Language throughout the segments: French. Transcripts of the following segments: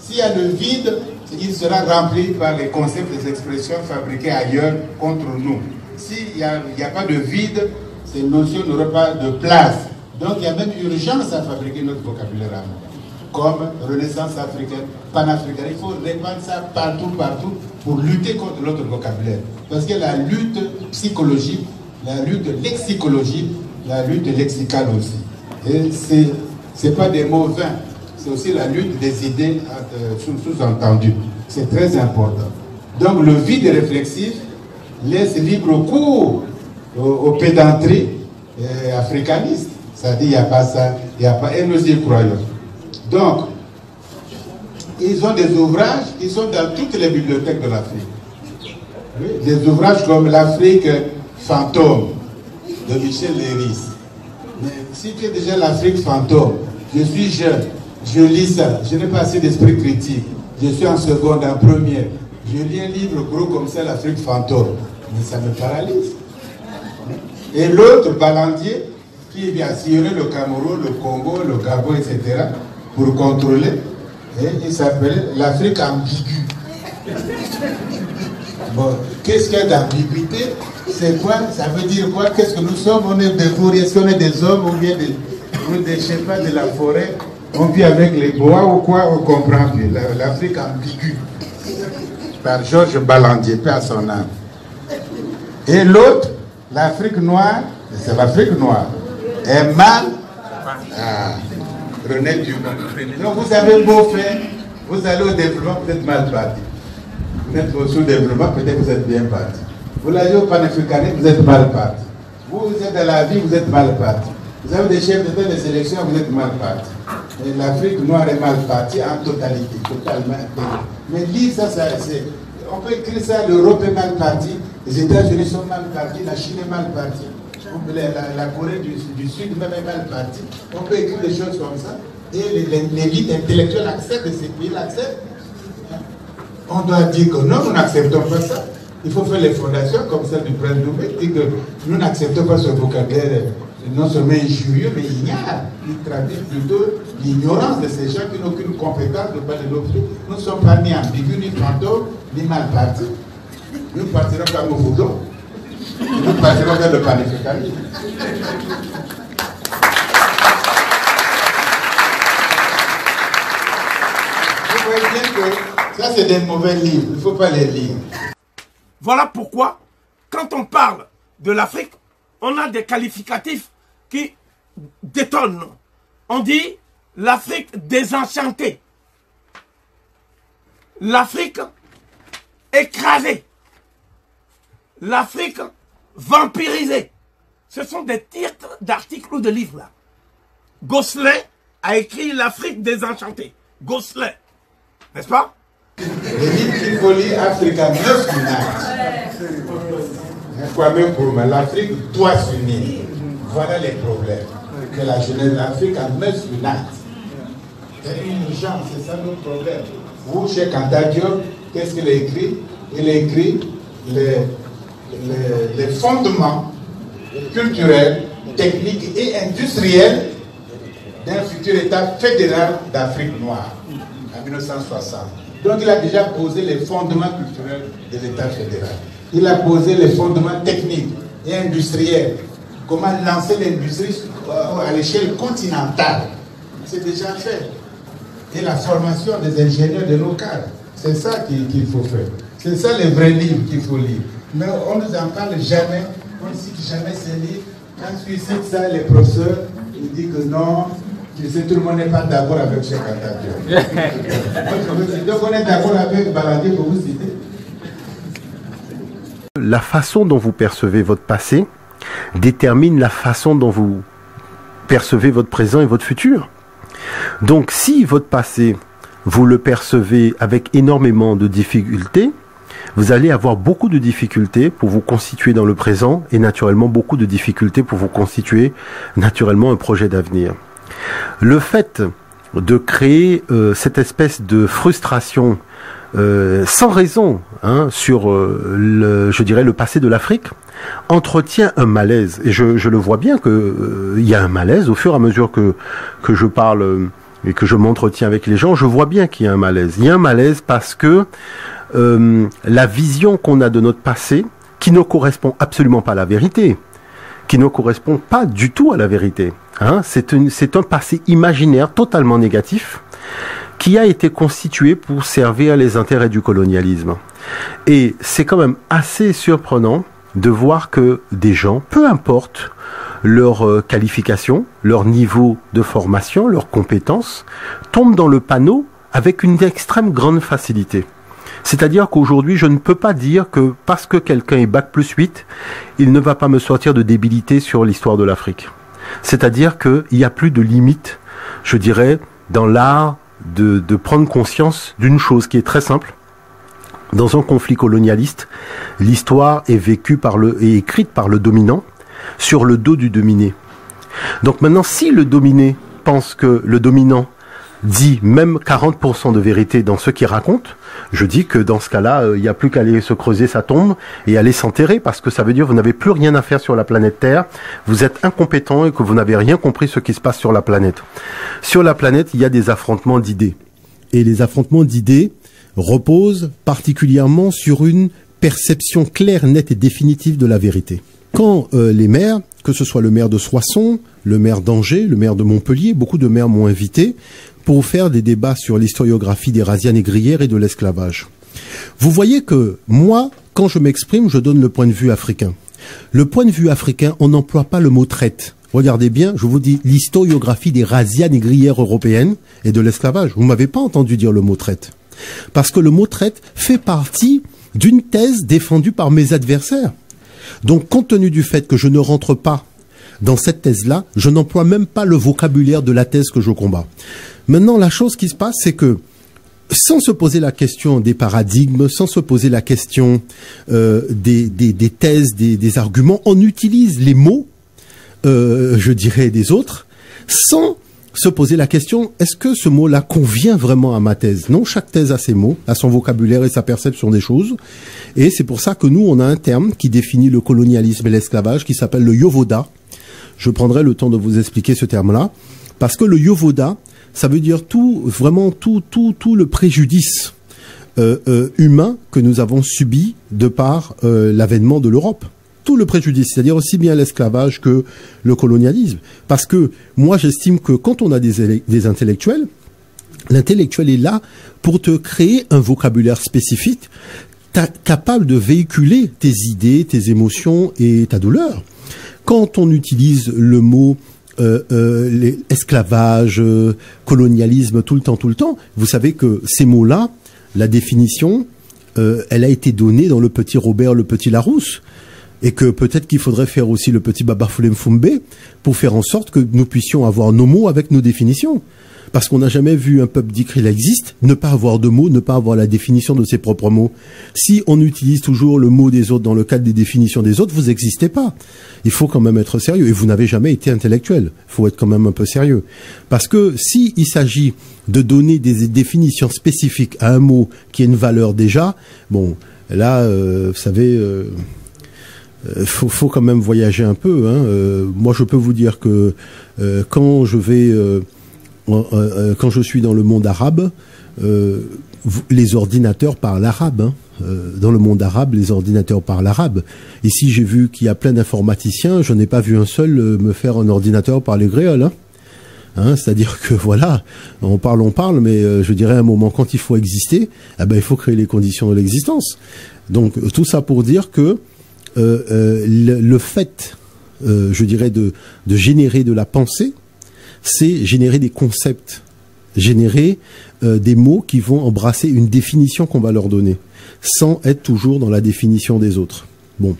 S'il y a le vide, il sera rempli par les concepts, les expressions fabriquées ailleurs contre nous. S'il n'y a pas de vide, ces notions n'auront pas de place. Donc il y a même urgence à fabriquer notre vocabulaire à nous. Comme Renaissance africaine, panafricaine. Il faut répandre ça partout, partout, pour lutter contre notre vocabulaire. Parce que la lutte psychologique, la lutte lexicologique, la lutte lexicale aussi. Et ce n'est pas des mots vains, c'est aussi la lutte des idées sous-entendues. C'est très important. Donc le vide réflexif laisse libre cours aux pédanteries africanistes. C'est-à-dire il n'y a pas ça, il n'y a pas... Et nous y croyons. Donc, ils ont des ouvrages qui sont dans toutes les bibliothèques de l'Afrique. Oui, des ouvrages comme l'Afrique fantôme de Michel Léris. Mais si tu es déjà l'Afrique fantôme, je suis jeune, je lis ça, je n'ai pas assez d'esprit critique, je suis en seconde, en première, je lis un livre gros comme ça, l'Afrique fantôme, mais ça me paralyse. Et l'autre, Balandier, qui vient sillonner le Cameroun, le Congo, le Gabon, etc., pour contrôler, et il s'appelle l'Afrique ambiguë. Bon, qu'est-ce qu'il y a d'ambiguïté? C'est quoi? Ça veut dire quoi? Qu'est-ce que nous sommes? On est des fourriers, est-ce qu'on est des hommes, on vient je sais pas, de la forêt, on vit avec les bois ou quoi? On comprend plus. L'Afrique ambiguë. Par Georges Balandier, paix à son âme. Et l'autre, l'Afrique noire, c'est l'Afrique noire, est mal. René Dumont. Donc vous avez beau faire, vous allez au développement, vous êtes mal parti. Vous êtes au sous-développement, peut-être vous êtes bien parti. Vous allez au panafricanisme, vous êtes mal parti. Vous êtes dans la vie, vous êtes mal parti. Vous avez des chefs d'État, des élections, vous êtes mal parti. Et l'Afrique noire est mal partie en totalité, totalement. Mais lire ça, on peut écrire ça, l'Europe est mal partie, les États-Unis sont mal partis, la Chine est mal partie. La Corée du Sud même est mal partie. On peut écrire des choses comme ça. Et l'élite intellectuelle accepte, et ces pays l'acceptent. On doit dire que non, nous n'acceptons pas ça. Il faut faire les fondations comme celle du prince Doumé, qui dit que nous n'acceptons pas ce vocabulaire non seulement injurieux, mais ignare. Il traduit plutôt l'ignorance de ces gens qui n'ont aucune compétence de parler de l'autre. Nous ne sommes pas ni ambigus, ni fantômes, ni mal partis. Nous partirons comme nous voulons. Nous partirons vers le panafricanisme. Vous voyez bien que ça, c'est des mauvais livres. Il ne faut pas les lire. Voilà pourquoi, quand on parle de l'Afrique, on a des qualificatifs qui détonnent. On dit l'Afrique désenchantée. L'Afrique écrasée. L'Afrique vampirisée. Ce sont des titres d'articles ou de livres là. Gosselin a écrit l'Afrique désenchantée. Gosselin. N'est-ce pas? Les livres qu'il faut lire, Africa must unite. Kwame Nkrumah, l'Afrique doit s'unir. Voilà les problèmes. Que la jeunesse de l'Afrique must unite. C'est une urgence, c'est ça notre problème. Vous, chez Anta Diop, qu'est-ce qu'il a écrit? Il a écrit les fondements culturels, techniques et industriels d'un futur État fédéral d'Afrique noire en 1960. Donc il a déjà posé les fondements culturels de l'État fédéral. Il a posé les fondements techniques et industriels. Comment lancer l'industrie à l'échelle continentale. C'est déjà fait. Et la formation des ingénieurs de nos cadres. C'est ça qu'il faut faire. C'est ça les vrais livres qu'il faut lire. Mais on ne nous en parle jamais. On ne cite jamais ces livres. Quand tu cites ça, les professeurs, ils disent que non, tu sais, tout le monde n'est pas d'accord avec Cheikh Anta Diop. Donc on est d'accord avec Balandier pour vous citer. La façon dont vous percevez votre passé détermine la façon dont vous percevez votre présent et votre futur. Donc si votre passé, vous le percevez avec énormément de difficultés, vous allez avoir beaucoup de difficultés pour vous constituer dans le présent et naturellement beaucoup de difficultés pour vous constituer naturellement un projet d'avenir. Le fait de créer cette espèce de frustration sans raison sur je dirais le passé de l'Afrique entretient un malaise et je le vois bien que il y a un malaise au fur et à mesure que je parle et que je m'entretiens avec les gens, je vois bien qu'il y a un malaise. Il y a un malaise parce que la vision qu'on a de notre passé, qui ne correspond absolument pas à la vérité, qui ne correspond pas du tout à la vérité, hein, c'est un passé imaginaire totalement négatif qui a été constitué pour servir les intérêts du colonialisme. Et c'est quand même assez surprenant de voir que des gens, peu importe leur qualification, leur niveau de formation, leurs compétences, tombent dans le panneau avec une extrême grande facilité. C'est-à-dire qu'aujourd'hui, je ne peux pas dire que parce que quelqu'un est bac plus 8, il ne va pas me sortir de débilité sur l'histoire de l'Afrique. C'est-à-dire qu'il n'y a plus de limite, je dirais, dans l'art de prendre conscience d'une chose qui est très simple. Dans un conflit colonialiste, l'histoire est vécue et écrite par le dominant sur le dos du dominé. Donc maintenant, si le dominé pense que le dominant dit même 40% de vérité dans ce qu'il raconte, je dis que dans ce cas-là, il n'y a plus qu'à aller se creuser sa tombe et aller s'enterrer, parce que ça veut dire que vous n'avez plus rien à faire sur la planète Terre, vous êtes incompétent et que vous n'avez rien compris ce qui se passe sur la planète. Sur la planète, il y a des affrontements d'idées. Et les affrontements d'idées reposent particulièrement sur une perception claire, nette et définitive de la vérité. Quand les maires, que ce soit le maire de Soissons, le maire d'Angers, le maire de Montpellier, beaucoup de maires m'ont invité pour faire des débats sur l'historiographie des razzias négrières et de l'esclavage. Vous voyez que moi, quand je m'exprime, je donne le point de vue africain. Le point de vue africain, on n'emploie pas le mot traite. Regardez bien, je vous dis l'historiographie des razzias négrières européennes et de l'esclavage. Vous m'avez pas entendu dire le mot traite. Parce que le mot traite fait partie d'une thèse défendue par mes adversaires. Donc, compte tenu du fait que je ne rentre pas dans cette thèse-là, je n'emploie même pas le vocabulaire de la thèse que je combats. Maintenant, la chose qui se passe, c'est que, sans se poser la question des paradigmes, sans se poser la question des thèses, des arguments, on utilise les mots, je dirais, des autres, sans se poser la question, est-ce que ce mot-là convient vraiment à ma thèse? Non, chaque thèse a ses mots, a son vocabulaire et sa perception des choses. Et c'est pour ça que nous, on a un terme qui définit le colonialisme et l'esclavage qui s'appelle le yovoda. Je prendrai le temps de vous expliquer ce terme-là. Parce que le yovoda, ça veut dire vraiment tout le préjudice humain que nous avons subi de par l'avènement de l'Europe. Tout le préjudice, c'est-à-dire aussi bien l'esclavage que le colonialisme. Parce que moi, j'estime que quand on a des intellectuels, l'intellectuel est là pour te créer un vocabulaire spécifique capable de véhiculer tes idées, tes émotions et ta douleur. Quand on utilise le mot esclavage, colonialisme tout le temps, vous savez que ces mots-là, la définition, elle a été donnée dans le petit Robert, le petit Larousse. Et que peut-être qu'il faudrait faire aussi le petit Baba Foulé-Mfumbe pour faire en sorte que nous puissions avoir nos mots avec nos définitions. Parce qu'on n'a jamais vu un peuple dit qu'il existe, ne pas avoir de mots, ne pas avoir la définition de ses propres mots. Si on utilise toujours le mot des autres dans le cadre des définitions des autres, vous n'existez pas. Il faut quand même être sérieux. Et vous n'avez jamais été intellectuel. Il faut être quand même un peu sérieux. Parce que si il s'agit de donner des définitions spécifiques à un mot qui a une valeur déjà, bon, là, vous savez... faut quand même voyager un peu. Hein. Moi, je peux vous dire que quand je suis dans le monde arabe, les ordinateurs parlent arabe. Hein. Dans le monde arabe, les ordinateurs parlent arabe. Ici, j'ai vu qu'il y a plein d'informaticiens. Je n'ai pas vu un seul me faire un ordinateur parler créole. Hein. Hein, c'est-à-dire que voilà, on parle, mais je dirais à un moment, quand il faut exister, eh ben, il faut créer les conditions de l'existence. Donc, tout ça pour dire que le fait, je dirais, de générer de la pensée, c'est générer des concepts, générer des mots qui vont embrasser une définition qu'on va leur donner, sans être toujours dans la définition des autres. Bon,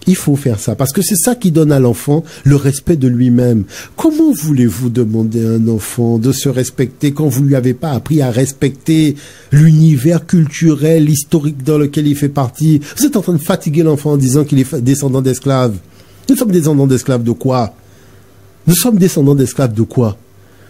il faut faire ça, parce que c'est ça qui donne à l'enfant le respect de lui-même. Comment voulez-vous demander à un enfant de se respecter quand vous ne lui avez pas appris à respecter l'univers culturel, historique dans lequel il fait partie? Vous êtes en train de fatiguer l'enfant en disant qu'il est descendant d'esclaves. Nous sommes descendants d'esclaves de quoi? Nous sommes descendants d'esclaves de quoi?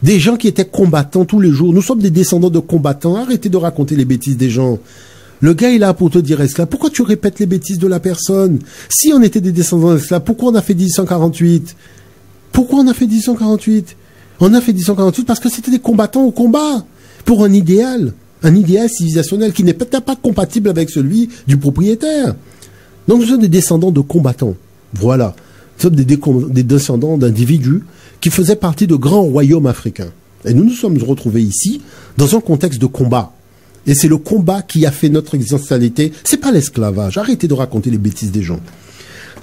Des gens qui étaient combattants tous les jours. Nous sommes des descendants de combattants. Arrêtez de raconter les bêtises des gens. Le gars est là pour te dire esclave. Pourquoi tu répètes les bêtises de la personne? Si on était des descendants d'esclaves, pourquoi on a fait 1848? Pourquoi on a fait 1848? On a fait 1848 parce que c'était des combattants au combat pour un idéal civilisationnel qui n'est peut-être pas compatible avec celui du propriétaire. Donc nous sommes des descendants de combattants. Voilà. Nous sommes des descendants d'individus qui faisaient partie de grands royaumes africains. Et nous nous sommes retrouvés ici dans un contexte de combat. Et c'est le combat qui a fait notre existentialité. C'est pas l'esclavage. Arrêtez de raconter les bêtises des gens.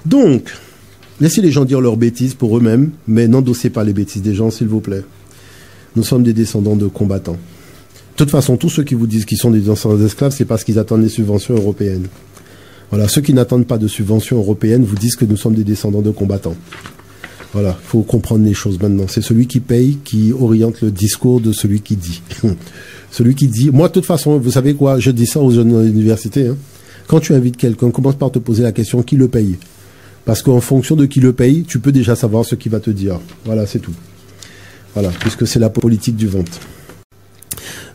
Donc, laissez les gens dire leurs bêtises pour eux-mêmes, mais n'endossez pas les bêtises des gens, s'il vous plaît. Nous sommes des descendants de combattants. De toute façon, tous ceux qui vous disent qu'ils sont des descendants d'esclaves, c'est parce qu'ils attendent les subventions européennes. Voilà, ceux qui n'attendent pas de subventions européennes vous disent que nous sommes des descendants de combattants. Voilà, il faut comprendre les choses maintenant. C'est celui qui paye qui oriente le discours de celui qui dit. Celui qui dit... Moi, de toute façon, vous savez quoi, je dis ça aux jeunes de l'université. Hein. Quand tu invites quelqu'un, commence par te poser la question qui le paye. Parce qu'en fonction de qui le paye, tu peux déjà savoir ce qu'il va te dire. Voilà, c'est tout. Voilà, puisque c'est la politique du ventre.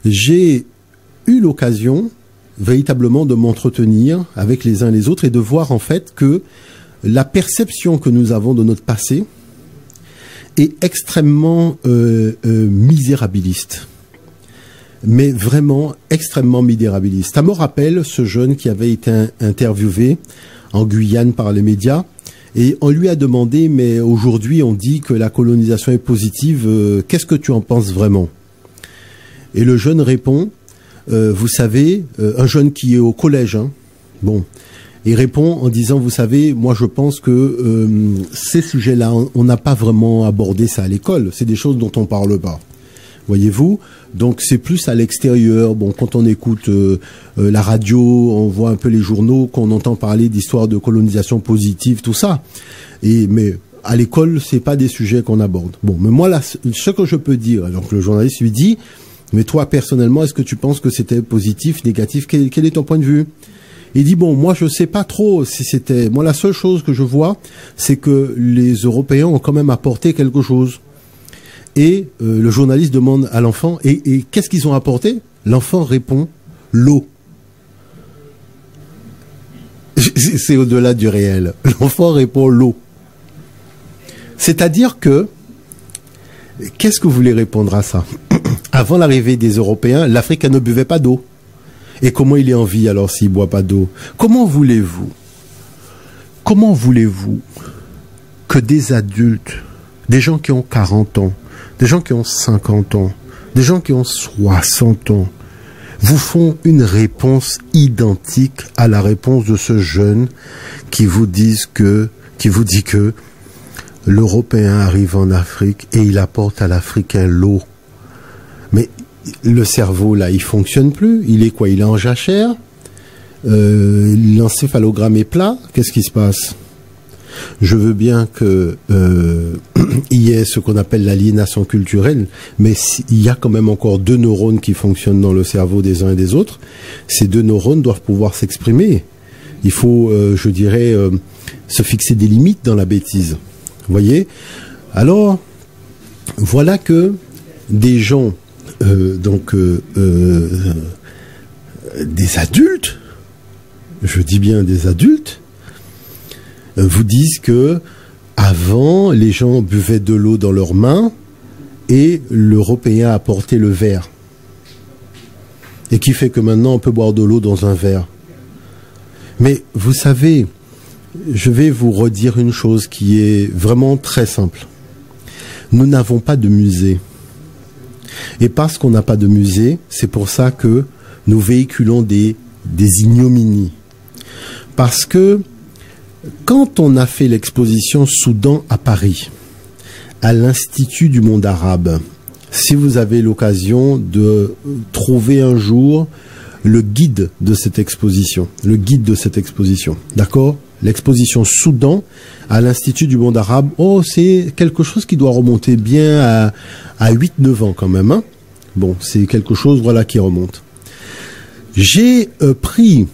J'ai eu l'occasion véritablement de m'entretenir avec les uns et les autres et de voir en fait que la perception que nous avons de notre passé est extrêmement misérabiliste. Mais vraiment extrêmement misérabiliste. Ça me rappelle ce jeune qui avait été interviewé en Guyane par les médias. Et on lui a demandé, mais aujourd'hui on dit que la colonisation est positive, qu'est-ce que tu en penses vraiment? Et le jeune répond, vous savez, un jeune qui est au collège, hein, bon, il répond en disant, vous savez, moi je pense que ces sujets-là, on n'a pas vraiment abordé ça à l'école, c'est des choses dont on parle pas. Voyez-vous, donc c'est plus à l'extérieur. Bon, quand on écoute la radio, on voit un peu les journaux, qu'on entend parler d'histoires de colonisation positive, tout ça. Mais à l'école, c'est pas des sujets qu'on aborde. Bon, mais moi là, ce que je peux dire, donc le journaliste lui dit, mais toi personnellement, est-ce que tu penses que c'était positif, négatif? Quel est ton point de vue? Il dit bon, moi je sais pas trop si c'était. Moi, la seule chose que je vois, c'est que les Européens ont quand même apporté quelque chose. Et le journaliste demande à l'enfant, et qu'est-ce qu'ils ont apporté? L'enfant répond, l'eau. C'est au-delà du réel. L'enfant répond l'eau. C'est-à-dire que, qu'est-ce que vous voulez répondre à ça? Avant l'arrivée des Européens, l'Afrique ne buvait pas d'eau. Et comment il est en vie alors s'il ne boit pas d'eau? Comment voulez-vous que des adultes, des gens qui ont 40 ans, des gens qui ont 50 ans, des gens qui ont 60 ans, vous font une réponse identique à la réponse de ce jeune qui vous dit que l'Européen arrive en Afrique et il apporte à l'Africain l'eau. Mais le cerveau, là, il fonctionne plus. Il est quoi? Il est en jachère. L'encéphalogramme est plat. Qu'est-ce qui se passe? Je veux bien que il y ait ce qu'on appelle l'aliénation culturelle, mais il y a quand même encore 2 neurones qui fonctionnent dans le cerveau des uns et des autres. Ces 2 neurones doivent pouvoir s'exprimer. Il faut, je dirais, se fixer des limites dans la bêtise. Vous voyez? Alors, voilà que des gens, des adultes, je dis bien des adultes, vous disent que avant, les gens buvaient de l'eau dans leurs mains et l'Européen apportait le verre. Et qui fait que maintenant, on peut boire de l'eau dans un verre. Mais vous savez, je vais vous redire une chose qui est vraiment très simple. Nous n'avons pas de musée. Et parce qu'on n'a pas de musée, c'est pour ça que nous véhiculons des ignominies. Parce que quand on a fait l'exposition Soudan à Paris, à l'Institut du monde arabe, si vous avez l'occasion de trouver un jour le guide de cette exposition, d'accord? L'exposition Soudan à l'Institut du monde arabe, oh, c'est quelque chose qui doit remonter bien à 8-9 ans quand même, hein? Bon, c'est quelque chose, voilà, qui remonte. J'ai pris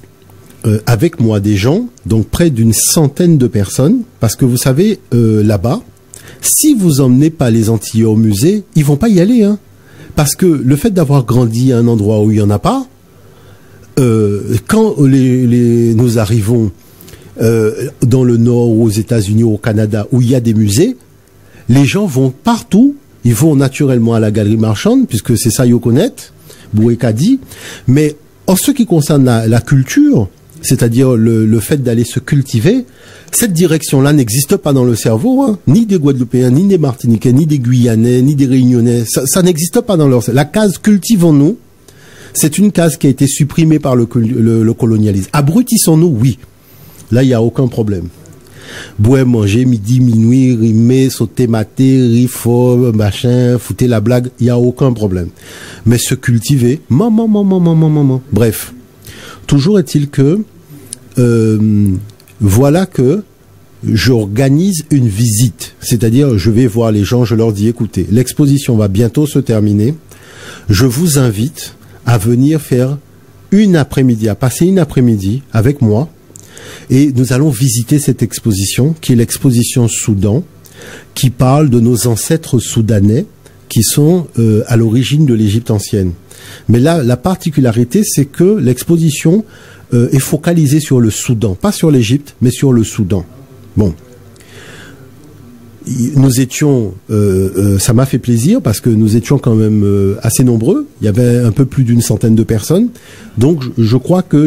avec moi des gens, donc près d'une centaine de personnes, parce que vous savez, là-bas, si vous emmenez pas les Antillais au musée, ils vont pas y aller, hein, parce que le fait d'avoir grandi à un endroit où il y en a pas, quand nous arrivons dans le Nord, aux États-Unis, au Canada, où il y a des musées, les gens vont partout, ils vont naturellement à la galerie marchande, puisque c'est ça qu'ils connaissent, Bouekadi. Mais en ce qui concerne la culture, c'est-à-dire le fait d'aller se cultiver, cette direction-là n'existe pas dans le cerveau, hein, ni des Guadeloupéens, ni des Martiniquais, ni des Guyanais, ni des Réunionnais. Ça n'existe pas dans leur cerveau. La case cultivons-nous, c'est une case qui a été supprimée par le colonialisme. Abrutissons-nous, oui. Là, il n'y a aucun problème. Boire, manger, midi, minuit, rimer, sauter, mater, rifo, machin, fouter la blague, il n'y a aucun problème. Mais se cultiver, maman. Bref. Toujours est-il que, voilà que j'organise une visite. C'est-à-dire, je vais voir les gens, je leur dis, écoutez, l'exposition va bientôt se terminer. Je vous invite à venir faire à passer une après-midi avec moi. Et nous allons visiter cette exposition, qui est l'exposition Soudan, qui parle de nos ancêtres soudanais, qui sont à l'origine de l'Égypte ancienne. Mais là, la particularité, c'est que l'exposition est focalisée sur le Soudan. Pas sur l'Égypte, mais sur le Soudan. Bon. Nous étions, ça m'a fait plaisir parce que nous étions quand même assez nombreux. Il y avait un peu plus d'une centaine de personnes. Donc, je crois que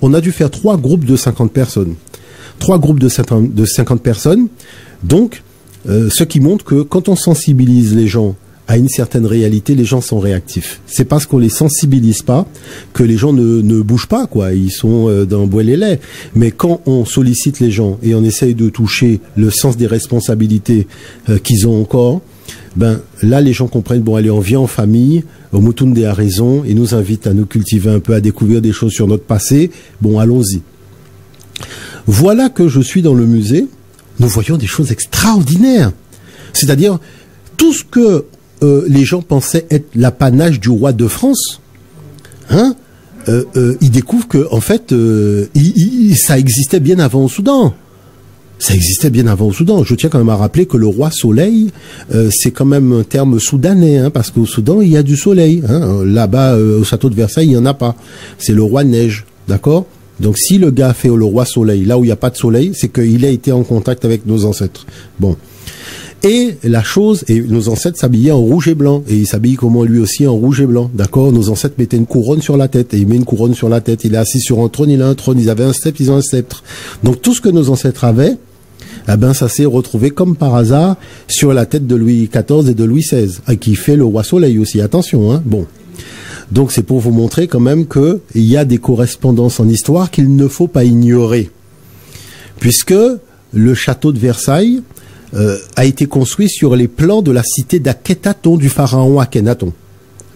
on a dû faire 3 groupes de 50 personnes. 3 groupes de 50 personnes. Donc, ce qui montre que quand on sensibilise les gens à une certaine réalité, les gens sont réactifs. C'est parce qu'on les sensibilise pas que les gens ne bougent pas, quoi. Ils sont dans bois les laits. Mais quand on sollicite les gens et on essaye de toucher le sens des responsabilités qu'ils ont encore, ben là les gens comprennent. Bon, allez, on vient en famille. Mutunde a raison et nous invite à nous cultiver un peu, à découvrir des choses sur notre passé. Bon, allons-y. Voilà que je suis dans le musée. Nous voyons des choses extraordinaires. C'est-à-dire tout ce que les gens pensaient être l'apanage du roi de France, hein, ils découvrent que en fait, ça existait bien avant au Soudan. Ça existait bien avant au Soudan. Je tiens quand même à rappeler que le roi soleil, c'est quand même un terme soudanais, hein, parce qu'au Soudan il y a du soleil. Hein. Là-bas, au château de Versailles, il y en a pas. C'est le roi neige, d'accord. Donc si le gars fait le roi soleil, là où il n'y a pas de soleil, c'est qu'il a été en contact avec nos ancêtres. Bon. Et la chose, et nos ancêtres s'habillaient en rouge et blanc, et ils s'habillent comment lui aussi en rouge et blanc, d'accord. Nos ancêtres mettaient une couronne sur la tête, et il met une couronne sur la tête, il est assis sur un trône, il a un trône, ils avaient un sceptre, ils ont un sceptre. Donc tout ce que nos ancêtres avaient, eh ben ça s'est retrouvé comme par hasard sur la tête de Louis XIV et de Louis XVI, qui fait le roi soleil aussi, attention, hein, bon. Donc c'est pour vous montrer quand même que il y a des correspondances en histoire qu'il ne faut pas ignorer, puisque le château de Versailles a été construit sur les plans de la cité d'Akhenaton, du pharaon Akhenaton.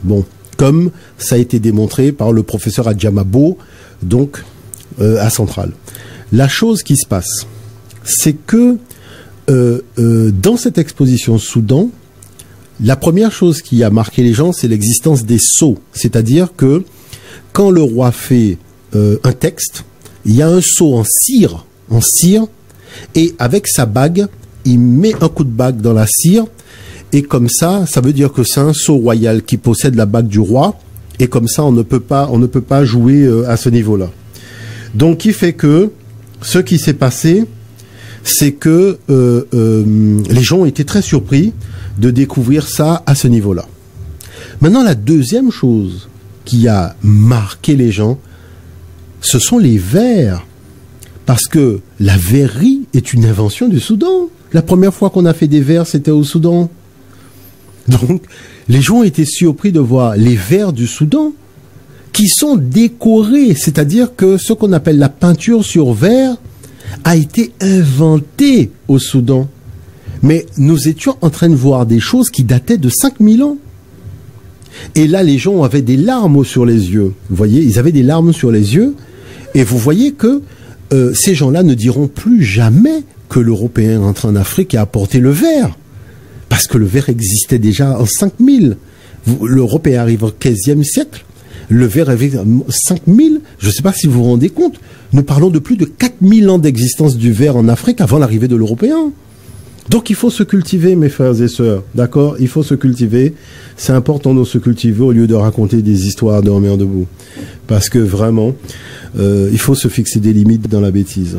Bon, comme ça a été démontré par le professeur Adjamabo, donc à Centrale. La chose qui se passe, c'est que dans cette exposition Soudan, la première chose qui a marqué les gens, c'est l'existence des sceaux. C'est-à-dire que quand le roi fait un texte, il y a un sceau en cire, et avec sa bague, il met un coup de bague dans la cire, et comme ça, ça veut dire que c'est un sceau royal qui possède la bague du roi, et comme ça, on ne peut pas jouer à ce niveau-là. Donc, qui fait que ce qui s'est passé, c'est que les gens ont été très surpris de découvrir ça à ce niveau-là. Maintenant, la deuxième chose qui a marqué les gens, ce sont les verres. Parce que la verrerie est une invention du Soudan. La première fois qu'on a fait des verres, c'était au Soudan. Donc, les gens étaient surpris de voir les verres du Soudan qui sont décorés. C'est-à-dire que ce qu'on appelle la peinture sur verre a été inventée au Soudan. Mais nous étions en train de voir des choses qui dataient de 5000 ans. Et là, les gens avaient des larmes sur les yeux. Vous voyez, ils avaient des larmes sur les yeux. Et vous voyez que ces gens-là ne diront plus jamais que l'Européen rentre en Afrique et a apporté le verre. Parce que le verre existait déjà en 5000. L'Européen arrive au 15e siècle. Le verre avait 5000. Je ne sais pas si vous vous rendez compte. Nous parlons de plus de 4000 ans d'existence du verre en Afrique avant l'arrivée de l'Européen. Donc il faut se cultiver, mes frères et sœurs. D'accord? Il faut se cultiver. C'est important de se cultiver au lieu de raconter des histoires dormir debout. Parce que vraiment, il faut se fixer des limites dans la bêtise.